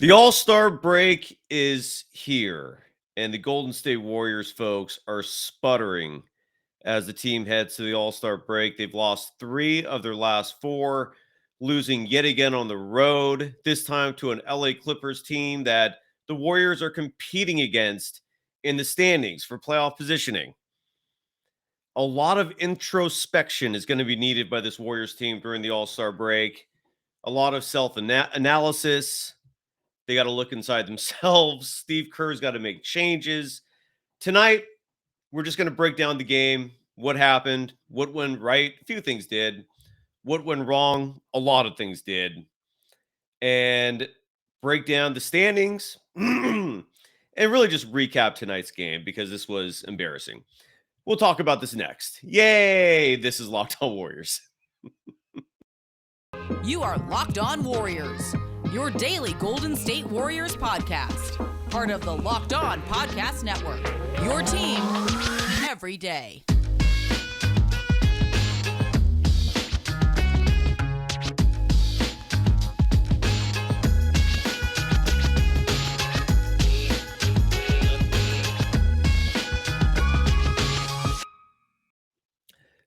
The All-Star break is here, and the Golden State Warriors folks are sputtering as the team heads to the All-Star break. They've lost 3 of their last 4, losing yet again on the road, this time to an LA Clippers team that the Warriors are competing against in the standings for playoff positioning. A lot of introspection is going to be needed by this Warriors team during the All-Star break. A lot of self-analysis. They got to look inside themselves. Steve Kerr's got to make changes. Tonight, we're just going to break down the game, what happened, what went right. A few things did. What went wrong? A lot of things did. And break down the standings and really just recap tonight's game because this was embarrassing. We'll talk about this next. Yay! This is Locked On Warriors. You are Locked On Warriors, your daily Golden State Warriors podcast. Part of the Locked On Podcast Network, your team every day.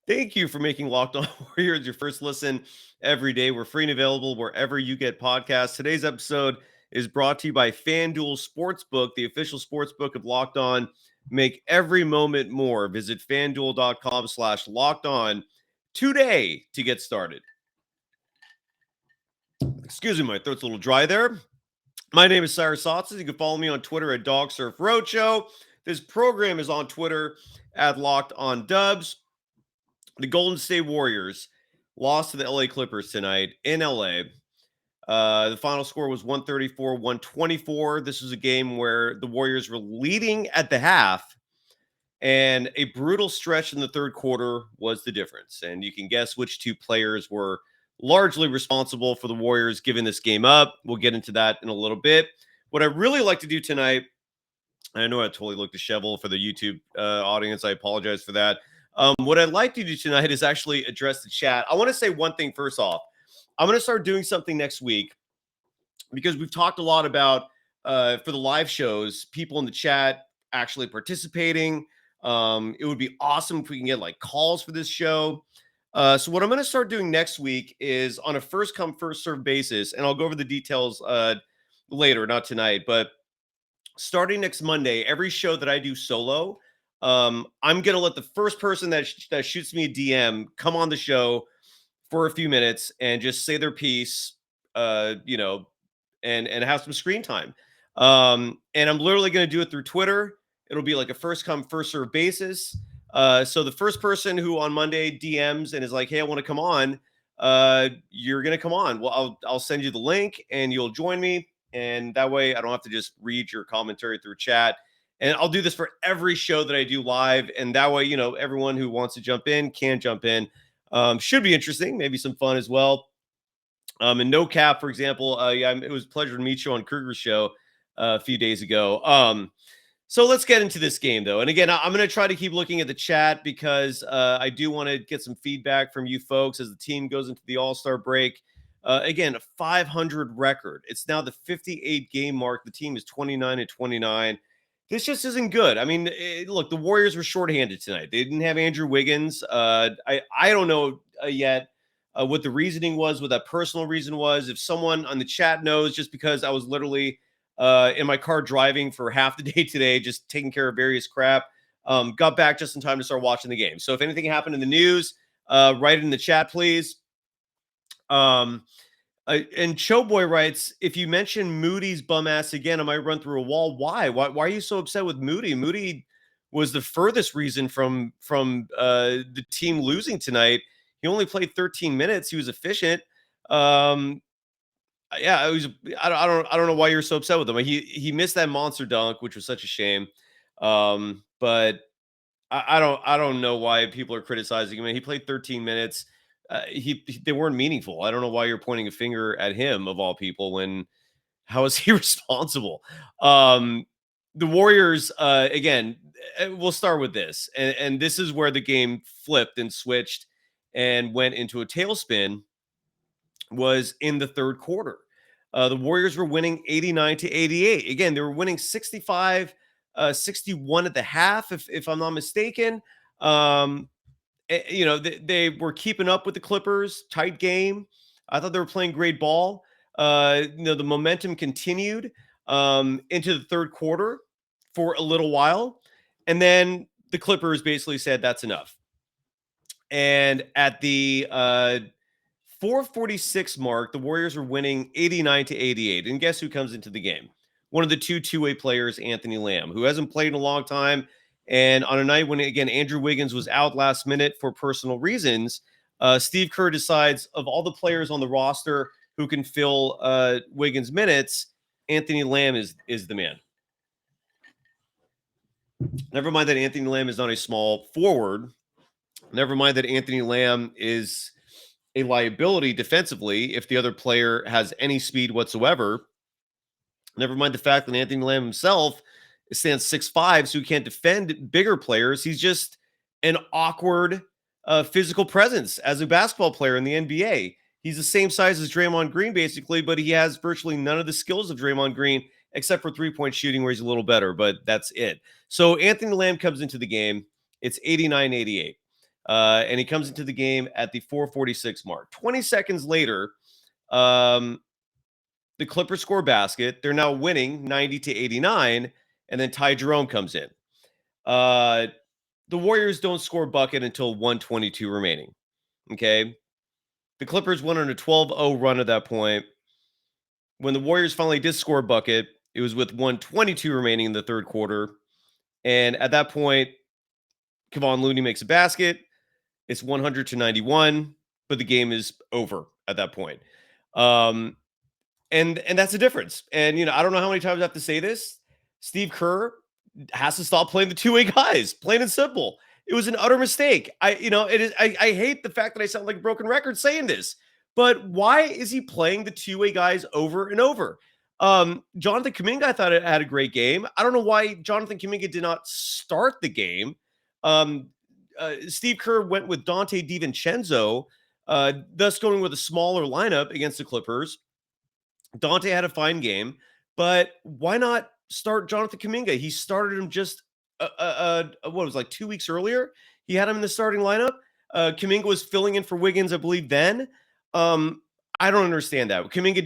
Thank you for making Locked On Warriors your first listen every day. We're free and available wherever you get podcasts. Today's episode is brought to you by FanDuel Sportsbook, the official sportsbook of Locked On. Make every moment more. Visit FanDuel.com/Locked On today to get started. Excuse me, my throat's a little dry there. My name is Cyrus Saatsaz. You can follow me on Twitter at DogSurfRoadshow. This program is on Twitter at Locked On Dubs. The Golden State Warriors lost to the LA Clippers tonight in LA. The final score was 134-124. This was a game where the Warriors were leading at the half, and a brutal stretch in the third quarter was the difference. And you can guess which two players were largely responsible for the Warriors giving this game up. We'll get into that in a little bit. What I really like to do tonight, I know I totally look disheveled for the YouTube audience. I apologize for that. What I'd like to do tonight is actually address the chat. I want to say one thing first off. I'm going to start doing something next week because we've talked a lot about for the live shows, people in the chat actually participating. It would be awesome if we can get like calls for this show. So what I'm going to start doing next week is on a first come, first serve basis, and I'll go over the details later, not tonight, but starting next Monday, every show that I do solo, I'm gonna let the first person that shoots me a DM come on the show for a few minutes and just say their piece, and have some screen time. And I'm literally gonna do it through Twitter. It'll be like a first come first serve basis. So the first person who on Monday DMs and is like, "Hey, I want to come on," you're gonna come on. Well, I'll send you the link and you'll join me, and that way I don't have to just read your commentary through chat. And I'll do this for every show that I do live. And that way, everyone who wants to jump in can jump in. Should be interesting, maybe some fun as well. And No Cap, for example, it was a pleasure to meet you on Kruger's show a few days ago. So let's get into this game, though. And again, I'm going to try to keep looking at the chat because I do want to get some feedback from you folks as the team goes into the All-Star break. Again, a 500 record. It's now the 58 game mark. The team is 29-29. This just isn't good. I mean, look, the Warriors were shorthanded tonight. They didn't have Andrew Wiggins. I don't know yet what the reasoning was, what that personal reason was. If someone on the chat knows, just because I was literally in my car driving for half the day today, just taking care of various crap, got back just in time to start watching the game. So if anything happened in the news, write it in the chat, please. And Showboy writes, if you mention Moody's bum ass again, I might run through a wall. Why? Why are you so upset with Moody? Moody was the furthest reason from the team losing tonight. He only played 13 minutes. He was efficient. Yeah, it was. I don't know why you're so upset with him. He missed that monster dunk, which was such a shame. But I don't know why people are criticizing him. He played 13 minutes. They weren't meaningful. I don't know why you're pointing a finger at him of all people when how is he responsible? The Warriors, again, we'll start with this. And this is where the game flipped and switched and went into a tailspin was in the third quarter. The Warriors were winning 89-88. Again, they were winning 65-61 at the half, if I'm not mistaken. They were keeping up with the Clippers, tight game. I thought they were playing great ball. The momentum continued into the third quarter for a little while. And then the Clippers basically said, that's enough. And at the 4:46 mark, the Warriors were winning 89-88. And guess who comes into the game? One of the two-way players, Anthony Lamb, who hasn't played in a long time. And on a night when, again, Andrew Wiggins was out last minute for personal reasons, Steve Kerr decides of all the players on the roster who can fill Wiggins' minutes, Anthony Lamb is the man. Never mind that Anthony Lamb is not a small forward. Never mind that Anthony Lamb is a liability defensively if the other player has any speed whatsoever. Never mind the fact that Anthony Lamb himself stands 6'5", so he can't defend bigger players. He's just an awkward physical presence as a basketball player in the NBA. He's the same size as Draymond Green, basically, but he has virtually none of the skills of Draymond Green, except for three-point shooting, where he's a little better, but that's it. So Anthony Lamb comes into the game. It's 89-88. And he comes into the game at the 4:46 mark. 20 seconds later, the Clippers score a basket. They're now winning 90-89, and then Ty Jerome comes in. The Warriors don't score a bucket until 1:22 remaining. Okay? The Clippers went on a 12-0 run at that point. When the Warriors finally did score a bucket, it was with 1:22 remaining in the third quarter. And at that point, Kevon Looney makes a basket. It's 100-91, but the game is over at that point. And that's the difference. And, I don't know how many times I have to say this. Steve Kerr has to stop playing the two-way guys, plain and simple. It was an utter mistake. I hate the fact that I sound like a broken record saying this, but why is he playing the two-way guys over and over? Jonathan Kuminga, I thought, had a great game. I don't know why Jonathan Kuminga did not start the game. Steve Kerr went with Dante DiVincenzo, thus going with a smaller lineup against the Clippers. Dante had a fine game, but why not start Jonathan Kuminga? He started him just, 2 weeks earlier? He had him in the starting lineup. Kuminga was filling in for Wiggins, I believe, then. I don't understand that. Kuminga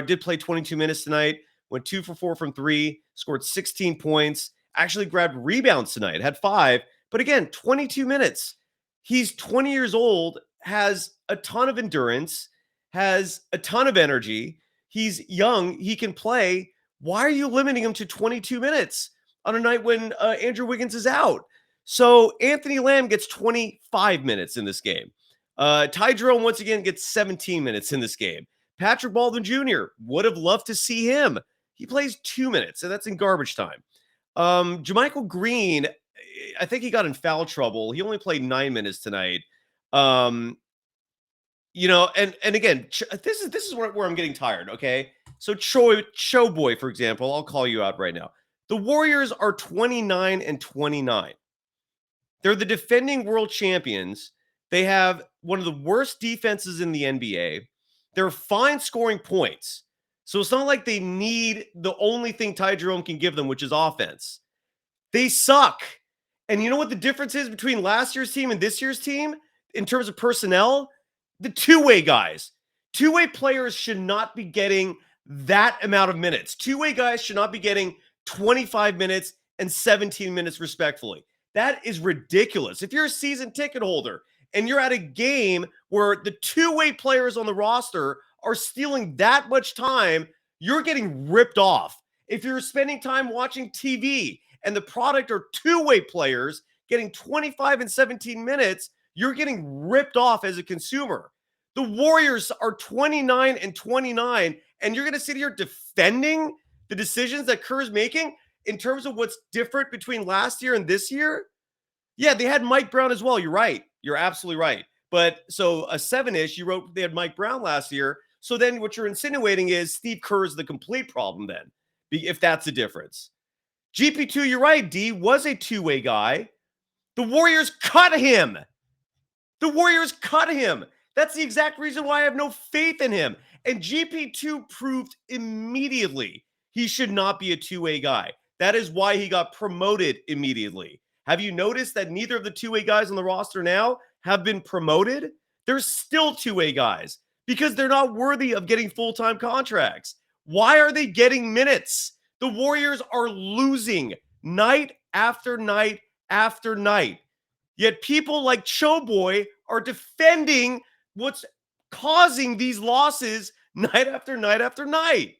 did play 22 minutes tonight, went 2 for 4 from 3, scored 16 points, actually grabbed rebounds tonight, had 5. But again, 22 minutes. He's 20 years old, has a ton of endurance, has a ton of energy. He's young. He can play. Why are you limiting him to 22 minutes on a night when Andrew Wiggins is out? So Anthony Lamb gets 25 minutes in this game. Ty Jerome, once again, gets 17 minutes in this game. Patrick Baldwin Jr., would have loved to see him. He plays 2 minutes, and that's in garbage time. JaMychal Green, I think he got in foul trouble. He only played 9 minutes tonight. And again, this is where I'm getting tired, okay? So Showboy, for example, I'll call you out right now. The Warriors are 29-29. They're the defending world champions. They have one of the worst defenses in the NBA. They're fine scoring points. So it's not like they need the only thing Ty Jerome can give them, which is offense. They suck. And you know what the difference is between last year's team and this year's team in terms of personnel? The two-way guys. Two-way players should not be getting that amount of minutes. Two-way guys should not be getting 25 minutes and 17 minutes respectfully. That is ridiculous. If you're a season ticket holder and you're at a game where the two-way players on the roster are stealing that much time, you're getting ripped off. If you're spending time watching TV and the product are two-way players getting 25 and 17 minutes, you're getting ripped off as a consumer. The Warriors are 29-29, and you're going to sit here defending the decisions that Kerr's making in terms of what's different between last year and this year? Yeah, they had Mike Brown as well. You're right. You're absolutely right. But so a 7-ish, you wrote they had Mike Brown last year. So then what you're insinuating is Steve Kerr is the complete problem then, if that's the difference. GP2, you're right, D, was a two-way guy. The Warriors cut him. That's the exact reason why I have no faith in him. And GP2 proved immediately he should not be a two-way guy. That is why he got promoted immediately. Have you noticed that neither of the two-way guys on the roster now have been promoted? They're still two-way guys because they're not worthy of getting full-time contracts. Why are they getting minutes? The Warriors are losing night after night after night. Yet people like Choboy are defending what's causing these losses night after night after night.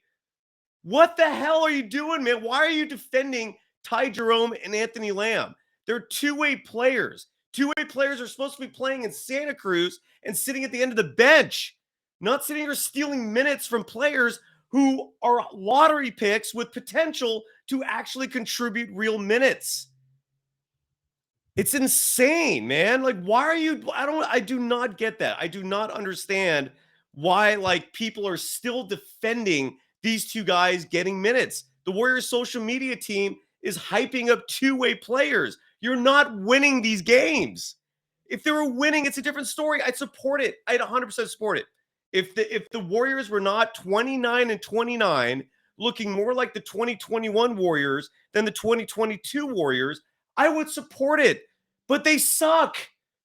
What the hell are you doing, man? Why are you defending Ty Jerome and Anthony Lamb? They're two-way players. Two-way players are supposed to be playing in Santa Cruz and sitting at the end of the bench, not sitting here stealing minutes from players who are lottery picks with potential to actually contribute real minutes. It's insane, man. Like, why are you, I do not get that. I do not understand why, like, people are still defending these two guys getting minutes. The Warriors social media team is hyping up two-way players. You're not winning these games. If they were winning, it's a different story. I'd support it. I'd 100% support it. If the Warriors were not 29-29, looking more like the 2021 Warriors than the 2022 Warriors, I would support it. But they suck.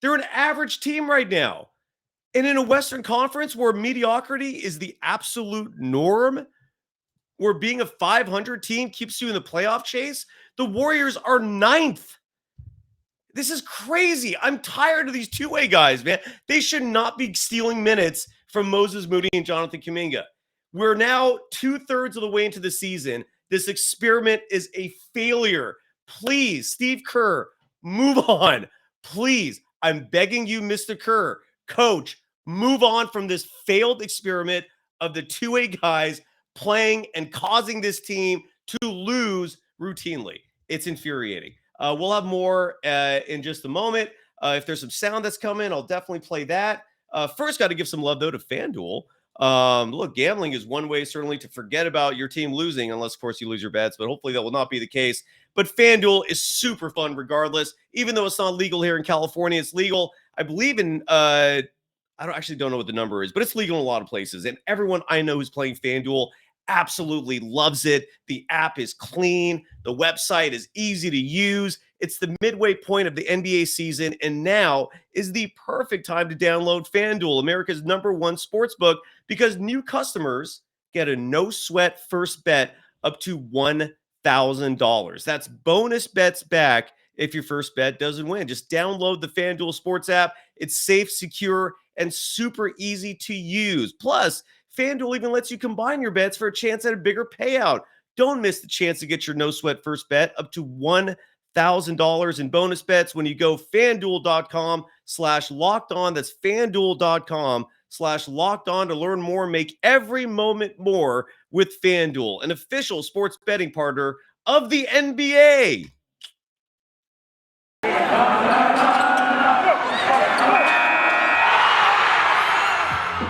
They're an average team right now. And in a Western Conference where mediocrity is the absolute norm, where being a 500 team keeps you in the playoff chase, the Warriors are 9th. This is crazy. I'm tired of these two-way guys, man. They should not be stealing minutes from Moses Moody and Jonathan Kuminga. We're now 2/3 of the way into the season. This experiment is a failure. Please, Steve Kerr, move on. Please, I'm begging you, Mr. Kerr, coach, move on from this failed experiment of the two-way guys playing and causing this team to lose routinely. It's infuriating. We'll have more in just a moment. If there's some sound that's coming, I'll definitely play that. First, got to give some love, though, to FanDuel. Look, gambling is one way certainly to forget about your team losing, unless, of course, you lose your bets, but hopefully that will not be the case. But FanDuel is super fun regardless. Even though it's not legal here in California, it's legal, I believe, in I don't know what the number is, but it's legal in a lot of places. And everyone I know who's playing FanDuel absolutely loves it. The app is clean. The website is easy to use. It's the midway point of the NBA season, and now is the perfect time to download FanDuel, America's #1 sportsbook, because new customers get a no-sweat first bet up to $1,000. That's bonus bets back if your first bet doesn't win. Just download the FanDuel Sports app. It's safe, secure, and super easy to use. Plus, FanDuel even lets you combine your bets for a chance at a bigger payout. Don't miss the chance to get your no-sweat first bet up to $1,000 in bonus bets when you go FanDuel.com/lockedon. That's FanDuel.com/lockedon to learn more. Make every moment more with FanDuel, an official sports betting partner of the NBA.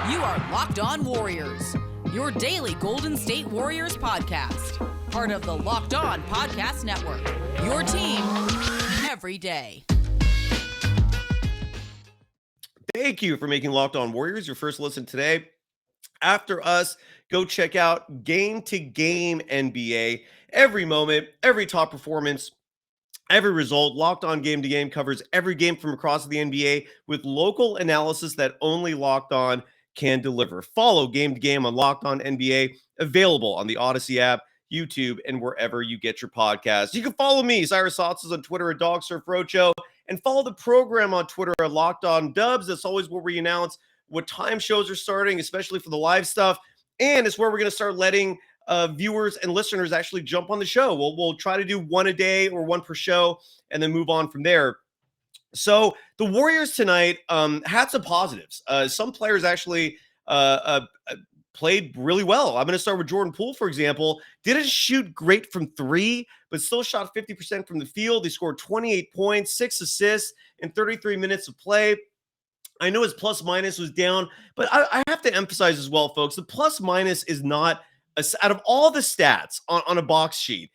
You are Locked On Warriors, your daily Golden State Warriors podcast. Part of the Locked On Podcast Network, your team every day. Thank you for making Locked On Warriors your first listen today. After us, go check out Game to Game NBA. Every moment, every top performance, every result. Locked On Game to Game covers every game from across the NBA with local analysis that only Locked On can deliver. Follow Game to Game on Locked On NBA, available on the Odyssey app, YouTube, and wherever you get your podcasts. You can follow me, Cyrus Saatsaz, on Twitter at DogSurfRoadshow, and follow the program on Twitter at Locked On Dubs. That's always where we announce what time shows are starting, especially for the live stuff. And it's where we're going to start letting viewers and listeners actually jump on the show. We'll try to do one a day or one per show and then move on from there. So the Warriors tonight had some positives. Some players actually played really well. I'm going to start with Jordan Poole, for example. Didn't shoot great from three, but still shot 50% from the field. He scored 28 points, 6 assists in 33 minutes of play. I know his plus minus was down, but I have to emphasize as well, folks, the plus minus is not, out of all the stats on a box sheet,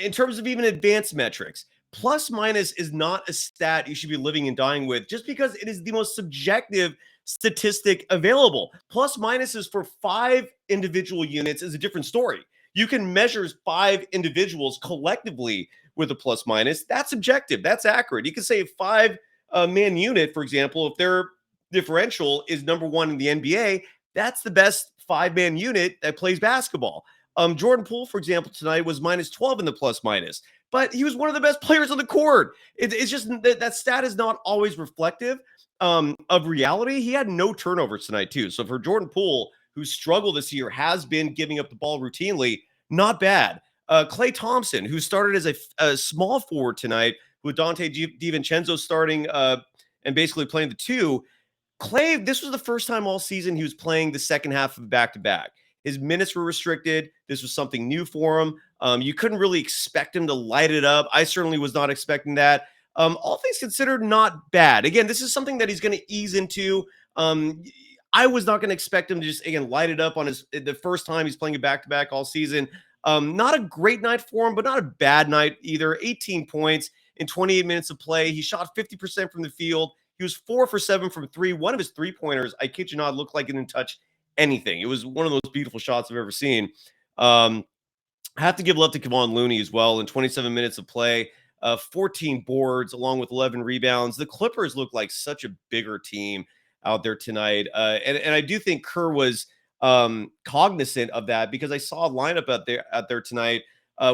in terms of even advanced metrics, plus minus is not a stat you should be living and dying with, just because it is the most subjective statistic available. Plus minuses for 5 individual units is a different story. You can measure 5 individuals collectively with a plus minus. That's objective. That's accurate. You can say a 5-man unit, for example, if their differential is number 1 in the NBA, that's the best 5-man unit that plays basketball. Jordan Poole, for example, tonight was minus 12 in the plus minus, but he was one of the best players on the court. It's just that stat is not always reflective of reality. He had no turnovers tonight, too. So for Jordan Poole, who struggled this year, has been giving up the ball routinely, not bad. Klay Thompson, who started as a small forward tonight, with Dante DiVincenzo starting and basically playing the 2. Klay, this was the first time all season he was playing the second half of back-to-back. His minutes were restricted. This was something new for him. You couldn't really expect him to light it up. I certainly was not expecting that. All things considered, not bad. Again, this is something that he's going to ease into. I was not going to expect him to just, again, light it up on the first time he's playing a back-to-back all season. Not a great night for him, but not a bad night either. 18 points in 28 minutes of play. He shot 50% from the field. He was 4 for 7 from 3. One of his three-pointers, I kid you not, looked like it didn't touch anything. It was one of those beautiful shots I've ever seen. I have to give love to Kevon Looney as well. In 27 minutes of play, 14 boards along with 11 rebounds. The Clippers look like such a bigger team out there tonight. And I do think Kerr was cognizant of that, because I saw a lineup out there tonight,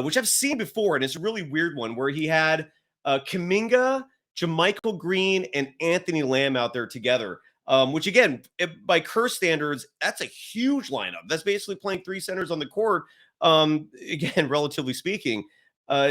which I've seen before. And it's a really weird one where he had Kuminga, JaMychal Green, and Anthony Lamb out there together. Which again, by Kerr standards, that's a huge lineup. That's basically playing 3 centers on the court. Again, relatively speaking.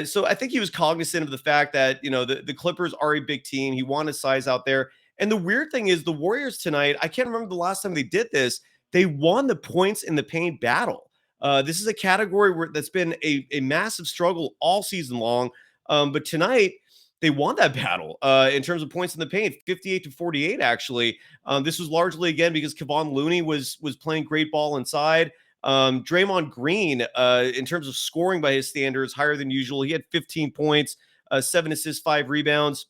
So I think he was cognizant of the fact that, the Clippers are a big team. He wanted size out there. And the weird thing is the Warriors tonight, I can't remember the last time they did this. They won the points in the paint battle. This is a category that's been a massive struggle all season long. But tonight, they won that battle in terms of points in the paint, 58-48, actually. This was largely, again, because Kevon Looney was playing great ball inside. Draymond Green, in terms of scoring by his standards, higher than usual. He had 15 points, 7 assists, 5 rebounds,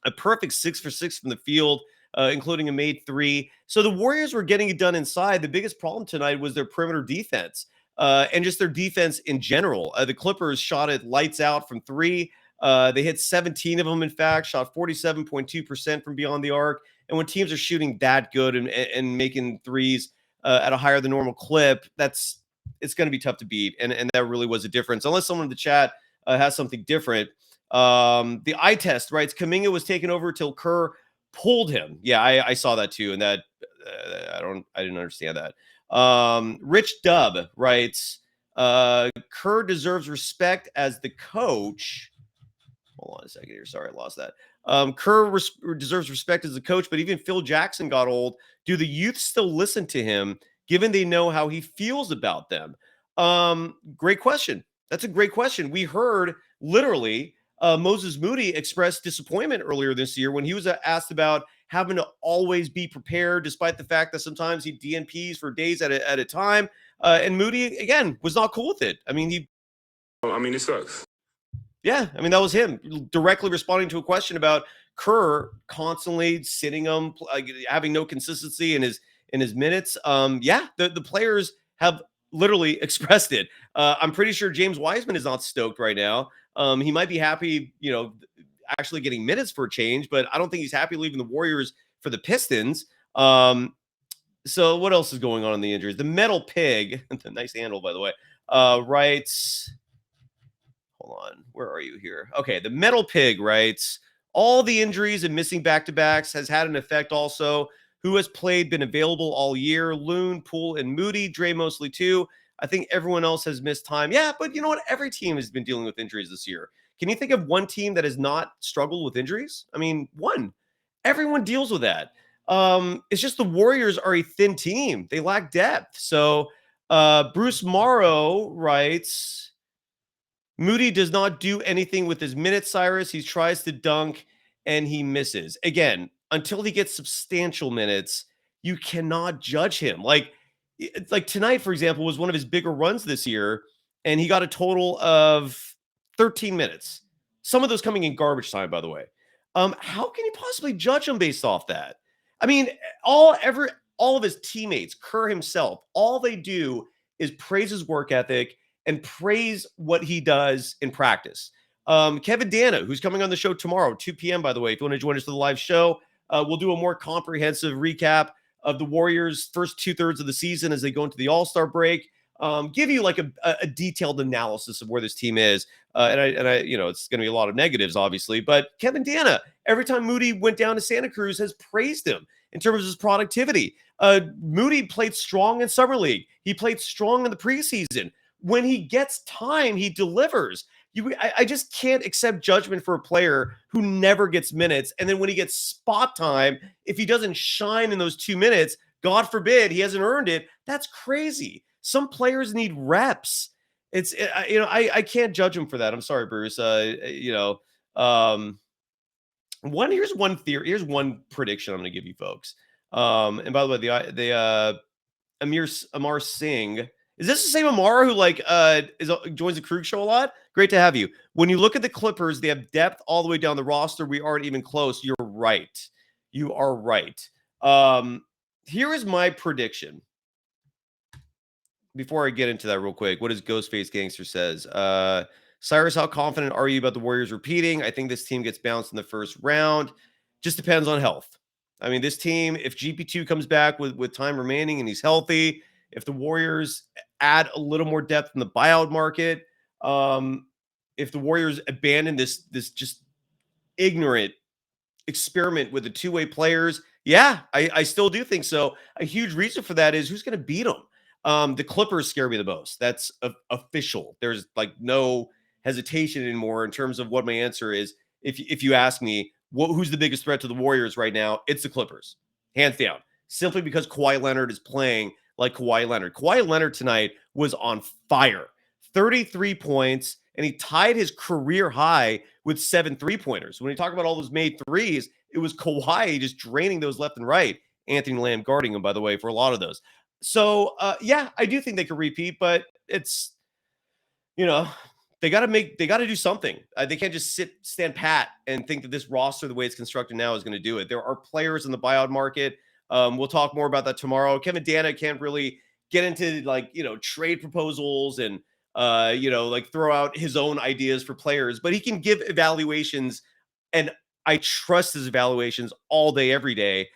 a perfect 6 for 6 from the field, including a made 3. So the Warriors were getting it done inside. The biggest problem tonight was their perimeter defense and just their defense in general. The Clippers shot it lights out from 3. They hit 17 of them, in fact, shot 47.2% from beyond the arc. And when teams are shooting that good and making threes at a higher than normal clip, it's going to be tough to beat. And that really was a difference. Unless someone in the chat has something different. The eye test, right? Kuminga was taken over till Kerr pulled him. Yeah, I saw that too. And that I didn't understand that. Rich Dub writes, Kerr deserves respect as the coach. Hold on a second here. Sorry, I lost that. Kerr deserves respect as a coach, but even Phil Jackson got old. Do the youth still listen to him, given they know how he feels about them? Great question. That's a great question. We heard literally Moses Moody express disappointment earlier this year when he was asked about having to always be prepared, despite the fact that sometimes he DNPs for days at a time. And Moody, again, was not cool with it. I mean, it sucks. Yeah, I mean, that was him directly responding to a question about Kerr constantly sitting him, having no consistency in his minutes. The players have literally expressed it. I'm pretty sure James Wiseman is not stoked right now. He might be happy, actually getting minutes for a change, but I don't think he's happy leaving the Warriors for the Pistons. So what else is going on in the injuries? The Metal Pig, nice handle, by the way, writes... Hold on. Where are you here? Okay. The Metal Pig writes, all the injuries and missing back-to-backs has had an effect also. Who has played, been available all year? Loon, Poole, and Moody. Dre mostly too. I think everyone else has missed time. Yeah, but you know what? Every team has been dealing with injuries this year. Can you think of one team that has not struggled with injuries? I mean, one. Everyone deals with that. It's just the Warriors are a thin team. They lack depth. So Bruce Morrow writes... Moody does not do anything with his minutes, Cyrus. He tries to dunk and he misses. Again, until he gets substantial minutes, you cannot judge him. Like tonight, for example, was one of his bigger runs this year, and he got a total of 13 minutes. Some of those coming in garbage time, by the way. How can you possibly judge him based off that? I mean, all of his teammates, Kerr himself, all they do is praise his work ethic and praise what he does in practice. Kevin Dana, who's coming on the show tomorrow, 2 p.m., by the way, if you want to join us for the live show, we'll do a more comprehensive recap of the Warriors' first 2/3 of the season as they go into the All-Star break. Give you like a detailed analysis of where this team is. And I, it's going to be a lot of negatives, obviously, but Kevin Dana, every time Moody went down to Santa Cruz, has praised him in terms of his productivity. Moody played strong in Summer League. He played strong in the preseason. When he gets time, he delivers. I just can't accept judgment for a player who never gets minutes. And then when he gets spot time, if he doesn't shine in those 2 minutes, God forbid he hasn't earned it. That's crazy. Some players need reps. I can't judge him for that. I'm sorry, Bruce. Here's one theory. Here's one prediction I'm going to give you folks. And by the way, the Amar Singh, is this the same Amar who joins the Krug show a lot? Great to have you. When you look at the Clippers, they have depth all the way down the roster. We aren't even close. You're right. You are right. Here is my prediction. Before I get into that real quick, what does Ghostface Gangster says? Cyrus, how confident are you about the Warriors repeating? I think this team gets bounced in the first round. Just depends on health. I mean, this team, if GP2 comes back with time remaining and he's healthy, if the Warriors add a little more depth in the buyout market, if the Warriors abandon this just ignorant experiment with the two-way players, yeah, I still do think so. A huge reason for that is who's going to beat them. The Clippers scare me the most. That's official. There's like no hesitation anymore in terms of what my answer is. If you ask me, who's the biggest threat to the Warriors right now, it's the Clippers, hands down. Simply because Kawhi Leonard is playing like Kawhi Leonard. Kawhi Leonard tonight was on fire. 33 points, and he tied his career high with 7 3-pointers. When you talk about all those made threes, it was Kawhi just draining those left and right. Anthony Lamb guarding him, by the way, for a lot of those. So, yeah, I do think they could repeat, but it's, they got to do something. They can't just stand pat and think that this roster, the way it's constructed now, is going to do it. There are players in the buyout market. We'll talk more about that tomorrow. Kevin Dana can't really get into trade proposals and, throw out his own ideas for players, but he can give evaluations, and I trust his evaluations all day, every day.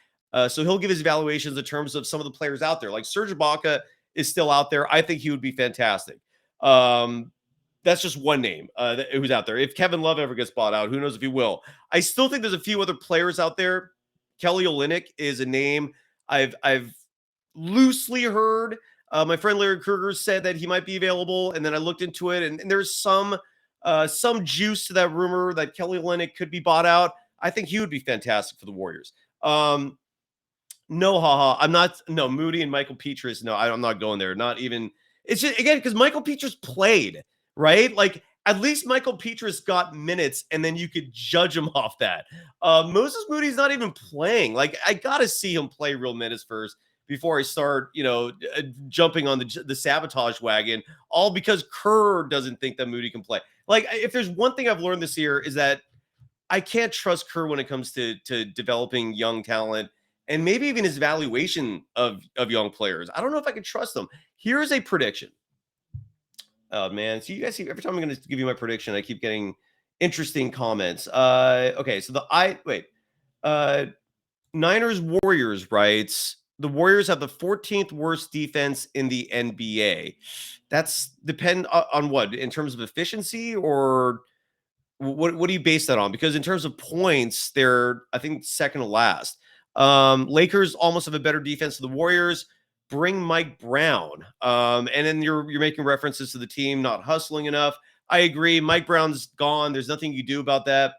So he'll give his evaluations in terms of some of the players out there. Like Serge Ibaka is still out there. I think he would be fantastic. That's just one name who's out there. If Kevin Love ever gets bought out, who knows if he will. I still think there's a few other players out there. Kelly Olynyk is a name I've loosely heard. My friend Larry Kruger said that he might be available, and then I looked into it, and there's some juice to that rumor that Kelly Olynyk could be bought out. I think he would be fantastic for the Warriors. No, I'm not. No, Moody and Michael Petrus. No, I'm not going there. Not even. It's just, again, because Michael Petrus played, right? Like, at least Michael Petrus got minutes, and then you could judge him off that. Moses Moody's not even playing. Like, I got to see him play real minutes first before I start, jumping on the sabotage wagon, all because Kerr doesn't think that Moody can play. Like, if there's one thing I've learned this year is that I can't trust Kerr when it comes to developing young talent and maybe even his evaluation of young players. I don't know if I can trust them. Here's a prediction. Oh, man. So you guys see, every time I'm going to give you my prediction, I keep getting interesting comments. Okay, so Niners Warriors writes, the Warriors have the 14th worst defense in the NBA. That's depend on what? In terms of efficiency, or what do you base that on? Because in terms of points, they're, I think, second to last. Lakers almost have a better defense than the Warriors. Bring Mike Brown. And then you're making references to the team not hustling enough. I agree. Mike Brown's gone. There's nothing you do about that.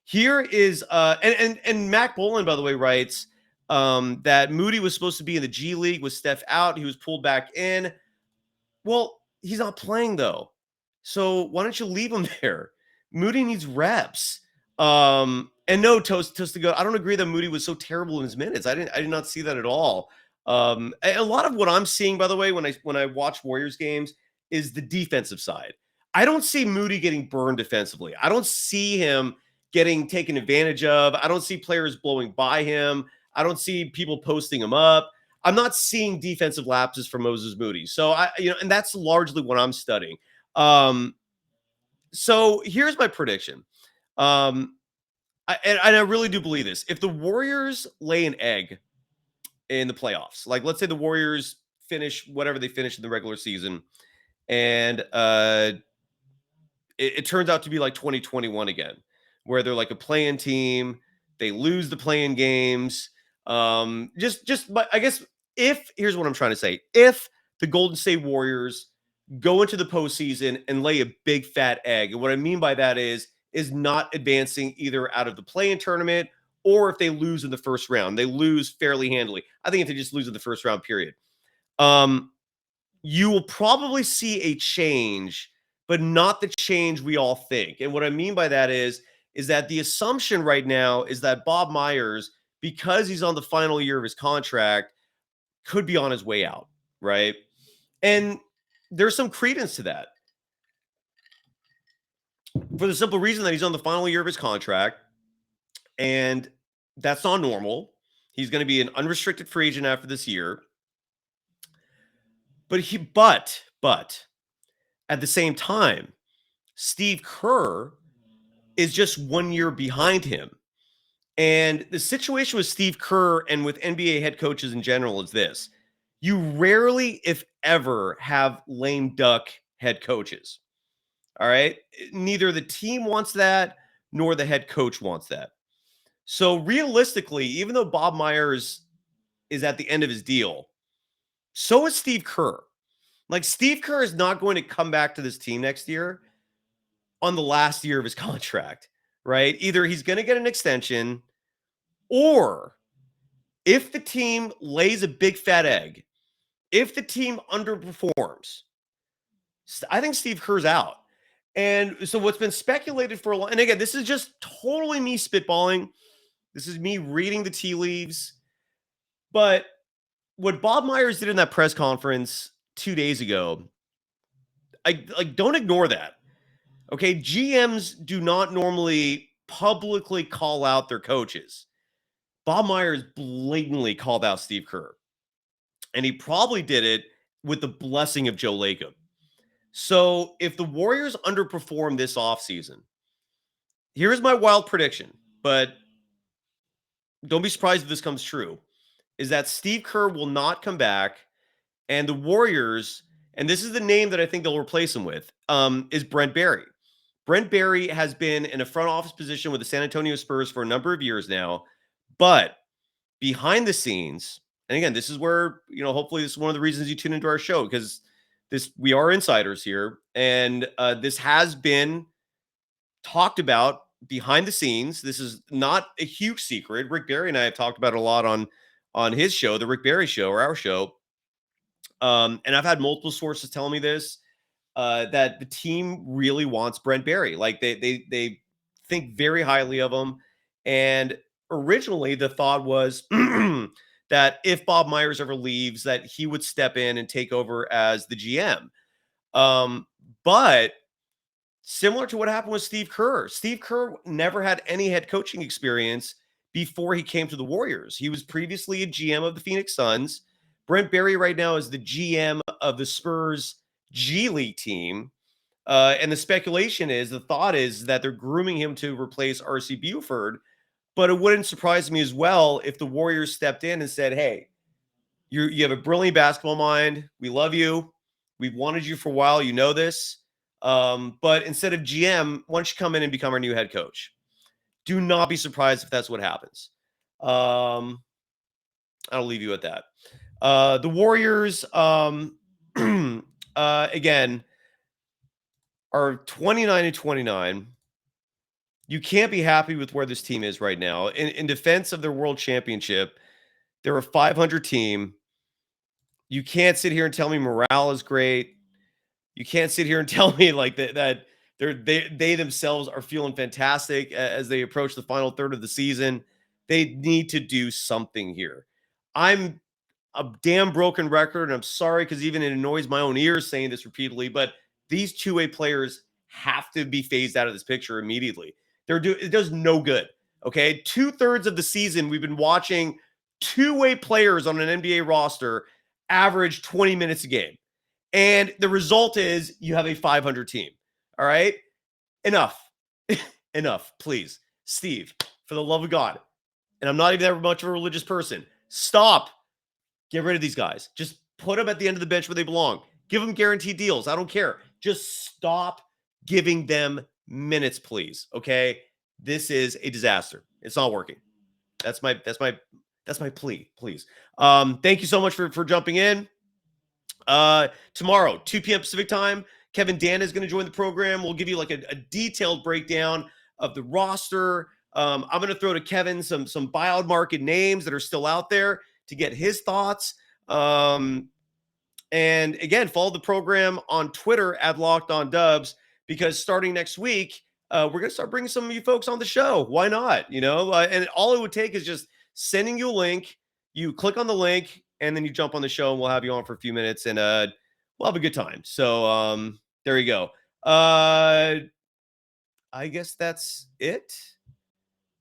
Here is and Mac Bolan, by the way, writes that Moody was supposed to be in the G League with Steph out. He was pulled back in. Well, he's not playing though. So why don't you leave him there? Moody needs reps. And no, Toast to go. I don't agree that Moody was so terrible in his minutes. I did not see that at all. A lot of what I'm seeing, by the way, when I watch Warriors games, is the defensive side. I don't see Moody getting burned defensively. I don't see him getting taken advantage of. I don't see players blowing by him. I don't see people posting him up. I'm not seeing defensive lapses from Moses Moody. So and that's largely what I'm studying. So here's my prediction. And I really do believe this. If the Warriors lay an egg in the playoffs, like let's say the Warriors finish whatever they finish in the regular season, and it turns out to be like 2021 again, where they're like a play-in team, they lose the play-in games. But I guess here's what I'm trying to say: if the Golden State Warriors go into the postseason and lay a big fat egg, and what I mean by that is not advancing either out of the play-in tournament, or if they lose in the first round, they lose fairly handily. I think if they just lose in the first round, period, you will probably see a change, but not the change we all think. And what I mean by that is that the assumption right now is that Bob Myers, because he's on the final year of his contract, could be on his way out, right? And there's some credence to that, for the simple reason that he's on the final year of his contract, and that's not normal. He's going to be an unrestricted free agent after this year. But at the same time, Steve Kerr is just 1 year behind him. And the situation with Steve Kerr and with NBA head coaches in general is this: you rarely, if ever, have lame duck head coaches. All right. Neither the team wants that, nor the head coach wants that. So realistically, even though Bob Myers is at the end of his deal, so is Steve Kerr. Like, Steve Kerr is not going to come back to this team next year on the last year of his contract, right? Either he's going to get an extension, or if the team lays a big fat egg, if the team underperforms, I think Steve Kerr's out. And so what's been speculated for a long, and again, this is just totally me spitballing. This is me reading the tea leaves. But what Bob Myers did in that press conference 2 days ago, don't ignore that. Okay, GMs do not normally publicly call out their coaches. Bob Myers blatantly called out Steve Kerr, and he probably did it with the blessing of Joe Lacob. So if the Warriors underperform this offseason, here's my wild prediction, but don't be surprised if this comes true, is that Steve Kerr will not come back, and the Warriors, and this is the name that I think they'll replace him with, is Brent Barry. Brent Barry has been in a front office position with the San Antonio Spurs for a number of years now, but behind the scenes, and again, this is where, hopefully this is one of the reasons you tune into our show, because we are insiders here, and this has been talked about behind the scenes. This is not a huge secret. Rick Barry and I have talked about it a lot on his show, the Rick Barry Show, or our show. And I've had multiple sources telling me this, that the team really wants Brent Barry. Like, they think very highly of him. And originally the thought was that if Bob Myers ever leaves, that he would step in and take over as the GM. But similar to what happened with Steve Kerr never had any head coaching experience before he came to the Warriors. He was previously a GM of the Phoenix Suns. Brent Barry right now is the GM of the Spurs G League team. And the thought is that they're grooming him to replace R.C. Buford. But it wouldn't surprise me as well if the Warriors stepped in and said, hey, you have a brilliant basketball mind. We love you. We've wanted you for a while. You know this. But instead of GM, why don't you come in and become our new head coach? Do not be surprised if that's what happens. I'll leave you at that. The Warriors, again, are 29-29. You can't be happy with where this team is right now. In defense of their world championship, they're a 500 team. You can't sit here and tell me morale is great. You can't sit here and tell me like that they themselves are feeling fantastic as they approach the final third of the season. They need to do something here. I'm a damn broken record, and I'm sorry because even it annoys my own ears saying this repeatedly, but these two-way players have to be phased out of this picture immediately. It does no good. Okay. 2/3 of the season, we've been watching two-way players on an NBA roster average 20 minutes a game. And the result is you have a 500 team. All right. Enough. Enough, please. Steve, for the love of God. And I'm not even that much of a religious person. Stop. Get rid of these guys. Just put them at the end of the bench where they belong. Give them guaranteed deals. I don't care. Just stop giving them minutes, please. Okay? This is a disaster. It's not working. That's my plea, please. Thank you so much for jumping in. Tomorrow, 2 p.m. Pacific time, Kevin Dan is going to join the program. We'll give you like a detailed breakdown of the roster. I'm going to throw to Kevin some buyout market names that are still out there to get his thoughts. And again, follow the program on Twitter at Locked On Dubs, because starting next week, we're going to start bringing some of you folks on the show. Why not? And all it would take is just sending you a link. You click on the link and then you jump on the show and we'll have you on for a few minutes and we'll have a good time. So there you go. I guess that's it.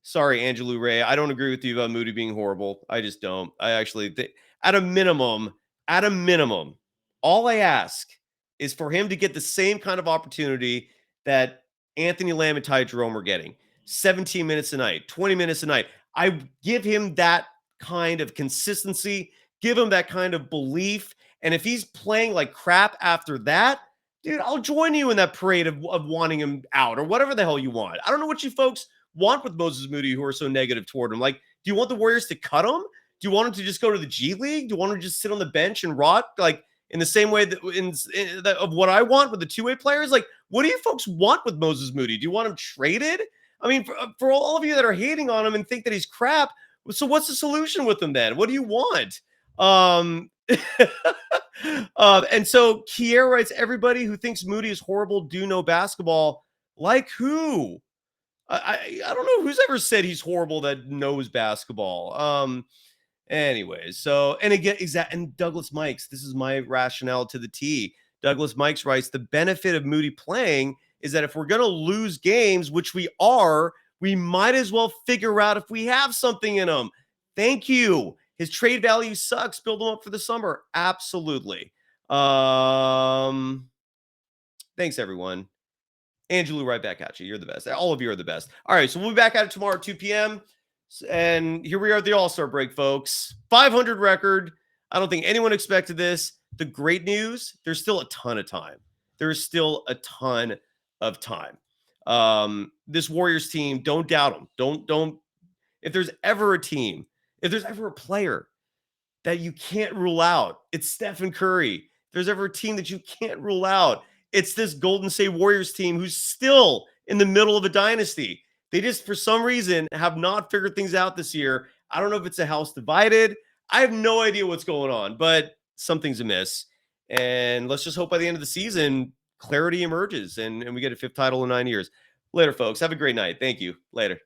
Sorry, Angelou Ray. I don't agree with you about Moody being horrible. I just don't. I actually think at a minimum, all I ask is for him to get the same kind of opportunity that Anthony Lamb and Ty Jerome are getting. 17 minutes a night, 20 minutes a night. I give him that kind of consistency, give him that kind of belief. And if he's playing like crap after that, dude, I'll join you in that parade of wanting him out or whatever the hell you want. I don't know what you folks want with Moses Moody who are so negative toward him. Like, do you want the Warriors to cut him? Do you want him to just go to the G League? Do you want him to just sit on the bench and rot? Like, in the same way that of what I want with the two-way players? Like, what do you folks want with Moses Moody? Do you want him traded? I mean, for all of you that are hating on him and think that he's crap, so what's the solution with him then? What do you want? And so Kier writes, everybody who thinks Moody is horrible do know basketball. Like who? I don't know who's ever said he's horrible that knows basketball. Anyways, so, and again, and Douglas Mikes, this is my rationale to the T. Douglas Mikes writes, the benefit of Moody playing is that if we're going to lose games, which we are, we might as well figure out if we have something in him. Thank you. His trade value sucks. Build him up for the summer. Absolutely. Thanks, everyone. Angelou, right back at you. You're the best. All of you are the best. All right, so we'll be back at it tomorrow at 2 p.m. And here we are at the All-Star break, folks. 500 record. I don't think anyone expected this. The great news, there's still a ton of time. There is still a ton of time. This Warriors team, don't doubt them. Don't. If there's ever a team, if there's ever a player that you can't rule out, it's Steph Curry. If there's ever a team that you can't rule out, it's this Golden State Warriors team who's still in the middle of a dynasty. They just, for some reason, have not figured things out this year. I don't know if it's a house divided. I have no idea what's going on, but something's amiss. And let's just hope by the end of the season, clarity emerges and we get a 5th title in 9 years. Later, folks. Have a great night. Thank you. Later.